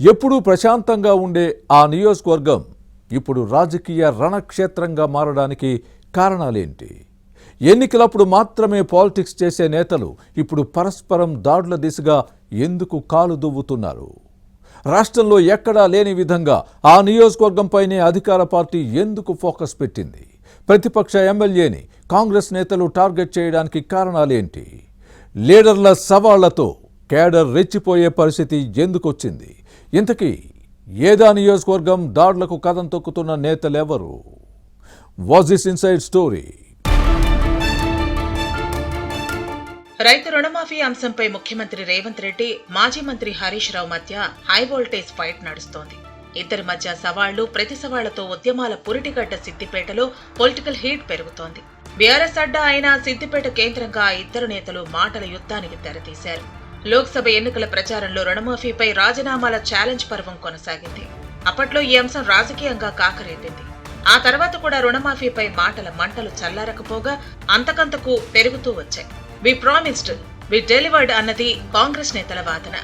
ఎప్పుడూ ప్రశాంతంగా ఉండే ఆ నియోజకవర్గం ఇప్పుడు రాజకీయ రణక్షేత్రంగా మారడానికి కారణాలేంటి? ఎన్నికలప్పుడు మాత్రమే పాలిటిక్స్ చేసే నేతలు ఇప్పుడు పరస్పరం దాడుల దిశగా ఎందుకు కాలు దువ్వుతున్నారు? రాష్ట్రంలో ఎక్కడా లేని విధంగా ఆ నియోజకవర్గంపైనే అధికార పార్టీ ఎందుకు ఫోకస్ పెట్టింది? ప్రతిపక్ష ఎమ్మెల్యేని కాంగ్రెస్ నేతలు టార్గెట్ చేయడానికి కారణాలేంటి? లీడర్ల సవాళ్లతో కేడర్ రెచ్చిపోయే పరిస్థితి ఎందుకొచ్చింది? ఇంతకీ ఏదా నియోజకవర్గం దాడులకు కథం తొక్కుతున్న నేతలెవరు? Was this inside story? రైతు రుణమాఫీ అంశంపై ముఖ్యమంత్రి రేవంత్ రెడ్డి, మాజీ మంత్రి హరీష్ రావు మధ్య హై వోల్టేజ్ ఫైట్ నడుస్తోంది. ఇద్దరి మధ్య సవాళ్లు, ప్రతి సవాళ్లతో ఉద్యమాల పురిటిగడ్డ సిద్దిపేటలో పొలిటికల్ హీట్ పెరుగుతోంది. బీఆర్ఎస్ అడ్డా అయిన సిద్దిపేట కేంద్రంగా ఇద్దరు నేతలు మాటల యుద్ధానికి తెరతీశారు. లోక్సభ ఎన్నికల ప్రచారంలో రుణమాఫీపై రాజీనామాల ఛాలెంజ్ పర్వం కొనసాగింది. అప్పట్లో ఈ అంశం రాజకీయంగా కాకరేపింది. ఆ తర్వాత కూడా రుణమాఫీపై మాటల మంటలు చల్లారకపోగా అంతకంతకు పెరుగుతూ వచ్చాయి. వి ప్రామిస్డ్, వి డెలివర్డ్ అన్నది కాంగ్రెస్ నేతల వాదన.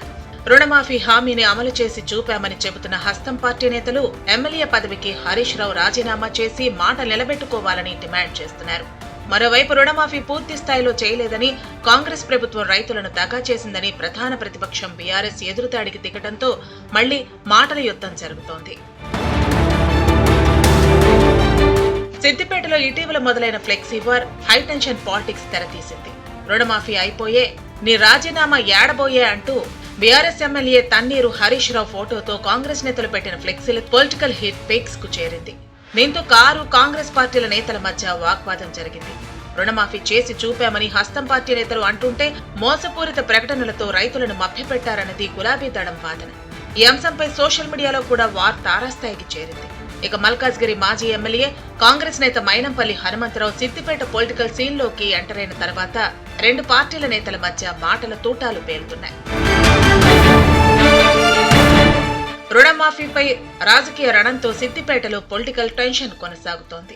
రుణమాఫీ హామీని అమలు చేసి చూపామని చెబుతున్న హస్తం పార్టీ నేతలు ఎమ్మెల్యే పదవికి హరీష్ రావు రాజీనామా చేసి మాట నిలబెట్టుకోవాలని డిమాండ్ చేస్తున్నారు. మరోవైపు రుణమాఫీ పూర్తి స్థాయిలో చేయలేదని, కాంగ్రెస్ ప్రభుత్వం రైతులను దగా చేసిందని ప్రధాన ప్రతిపక్షం బీఆర్ఎస్ ఎదురుదాడికి దిగడంతో మళ్లీ మాటల యుద్ధం జరుగుతోంది. సిద్దిపేటలో ఇటీవల మొదలైన ఫ్లెక్సీ వార్ హైటెన్షన్ పాలిటిక్స్ తెరతీసింది. రుణమాఫీ అయిపోయే, నీ రాజీనామా ఏడబోయే అంటూ బీఆర్ఎస్ ఎమ్మెల్యే తన్నీరు హరీష్ రావు ఫోటోతో కాంగ్రెస్ నేతలు పెట్టిన ఫ్లెక్సీలు పొలిటికల్ హిట్ పిక్స్ కు చేరింది. దీంతో కాంగ్రెస్ పార్టీల నేతల మధ్య వాగ్వాదం జరిగింది. రుణమాఫీ చేసి చూపామని హస్తం పార్టీ నేతలు అంటుంటే మోసపూరిత ప్రకటనలతో రైతులను మభ్యపెట్టారన్నది గులాబీ దళం వాదన. ఈ అంశంపై సోషల్ మీడియాలో కూడా వార్ తారాస్థాయికి చేరింది. ఇక మల్కాజ్గిరి మాజీ ఎమ్మెల్యే, కాంగ్రెస్ నేత మైనంపల్లి హనుమంతరావు సిద్దిపేట పొలిటికల్ సీన్లోకి ఎంటర్ అయిన తర్వాత రెండు పార్టీల నేతల మధ్య మాటల తూటాలు పేలుతున్నాయి. రుణమాఫీపై రాజకీయ రణంతో సిద్దిపేటలో పొలిటికల్ టెన్షన్ కొనసాగుతోంది.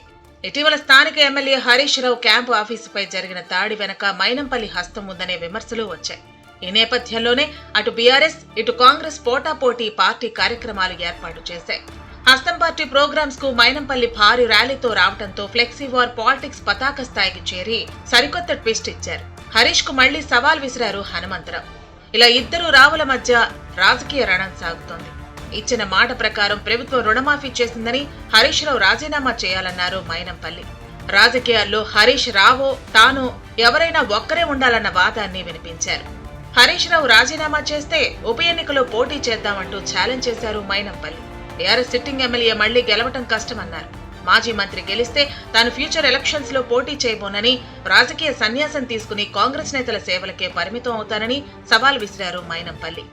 ఇటీవల స్థానిక ఎమ్మెల్యే హరీష్ రావు క్యాంపు ఆఫీసుపై జరిగిన దాడి వెనక మైనంపల్లి హస్తం ఉందనే విమర్శలు వచ్చాయి. ఈ నేపథ్యంలోనే అటు బీఆర్ఎస్, ఇటు కాంగ్రెస్ పోటాపోటీ పార్టీ కార్యక్రమాలు ఏర్పాటు చేశాయి. హస్తం పార్టీ ప్రోగ్రామ్స్ కు మైనంపల్లి భారీ ర్యాలీతో రావడంతో ఫ్లెక్సీ వార్ పాలిటిక్స్ పతాక స్థాయికి చేరి సరికొత్త ట్విస్ట్ ఇచ్చారు. హరీష్ కు మళ్లీ సవాల్ విసిరారు హనుమంతరావు. ఇలా ఇద్దరు రావుల మధ్య రాజకీయ రణం సాగుతోంది. ఇచ్చిన మాట ప్రకారం ప్రభుత్వం రుణమాఫీ చేసిందని హరీష్ రావు రాజీనామా చేయాలన్నారు మైనంపల్లి. రాజకీయాల్లో హరీష్ రావో తాను ఎవరైనా ఒక్కరే ఉండాలన్న వాదాన్ని వినిపించారు. హరీష్ రావు రాజీనామా చేస్తే ఉప ఎన్నికలో పోటీ చేద్దామంటూ ఛాలెంజ్ చేశారు మైనంపల్లి. టీఆర్ఎస్ సిట్టింగ్ ఎమ్మెల్యే మళ్లీ గెలవటం కష్టమన్నారు. మాజీ మంత్రి గెలిస్తే తాను ఫ్యూచర్ ఎలక్షన్స్ లో పోటీ చేయబోనని, రాజకీయ సన్యాసం తీసుకుని కాంగ్రెస్ నేతల సేవలకే పరిమితం అవుతానని సవాల్ విసిరారు మైనంపల్లి.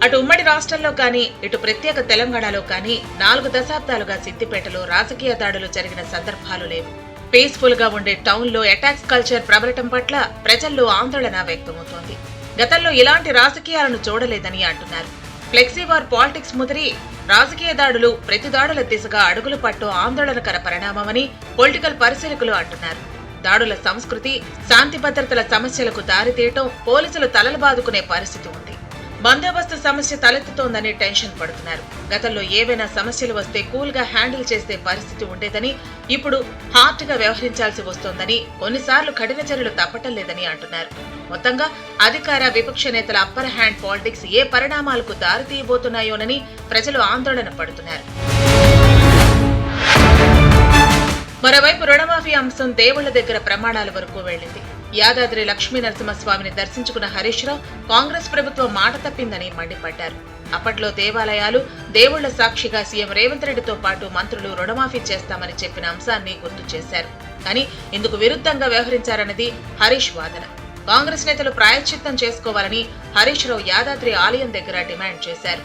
అటు ఉమ్మడి రాష్ట్రంలో కానీ, ఇటు ప్రత్యేక తెలంగాణలో కానీ 4 దశాబ్దాలుగా సిద్దిపేటలో రాజకీయ దాడులు జరిగిన సందర్భాలు లేవు. పీస్ఫుల్ గా ఉండే టౌన్ లో అటాక్స్ కల్చర్ ప్రబలటం పట్ల ప్రజల్లో ఆందోళన వ్యక్తమవుతోంది. గతంలో ఇలాంటి రాజకీయాలను చూడలేదని అంటున్నారు. ఫ్లెక్సీ వార్ పాలిటిక్స్ ముదిరి రాజకీయ దాడులు, ప్రతి దాడుల దిశగా అడుగులు పట్టడం ఆందోళనకర పరిణామమని పొలిటికల్ పరిశీలకులు అంటున్నారు. దాడుల సంస్కృతి, శాంతి భద్రతల సమస్యలకు దారితీయటం, పోలీసులు తలలు బాదుకునే పరిస్థితి ఉంది. బందోబస్తు సమస్య తలెత్తుతోందని టెన్షన్ పడుతున్నారు. గతంలో ఏవైనా సమస్యలు వస్తే కూల్ గా హ్యాండిల్ చేసే పరిస్థితి ఉండేదని, ఇప్పుడు హార్ట్ గా వ్యవహరించాల్సి వస్తోందని, కొన్నిసార్లు కఠిన చర్యలు తప్పటం లేదని అంటున్నారు. మొత్తంగా అధికార, విపక్ష నేతల అప్పర్ హ్యాండ్ పాలిటిక్స్ ఏ పరిణామాలకు దారితీయబోతున్నాయోనని ప్రజలు ఆందోళన పడుతున్నారు. మరోవైపు రుణమాఫీ అంశం దేవుళ్ల దగ్గర ప్రమాణాల వరకు వెళ్లింది. యాదాద్రి లక్ష్మీ నరసింహస్వామిని దర్శించుకున్న హరీష్ రావు కాంగ్రెస్ ప్రభుత్వం మాట తప్పిందని మండిపడ్డారు. అప్పట్లో దేవాలయాలు, దేవుళ్ల సాక్షిగా సీఎం రేవంత్ రెడ్డితో పాటు మంత్రులు రుణమాఫీ చేస్తామని చెప్పిన అంశాన్ని గుర్తు చేశారు. కానీ ఇందుకు విరుద్ధంగా వ్యవహరించారన్నది హరీష్ వాదన. కాంగ్రెస్ నేతలు ప్రాయశ్చిత్తం చేసుకోవాలని హరీష్ రావు యాదాద్రి ఆలయం దగ్గర డిమాండ్ చేశారు.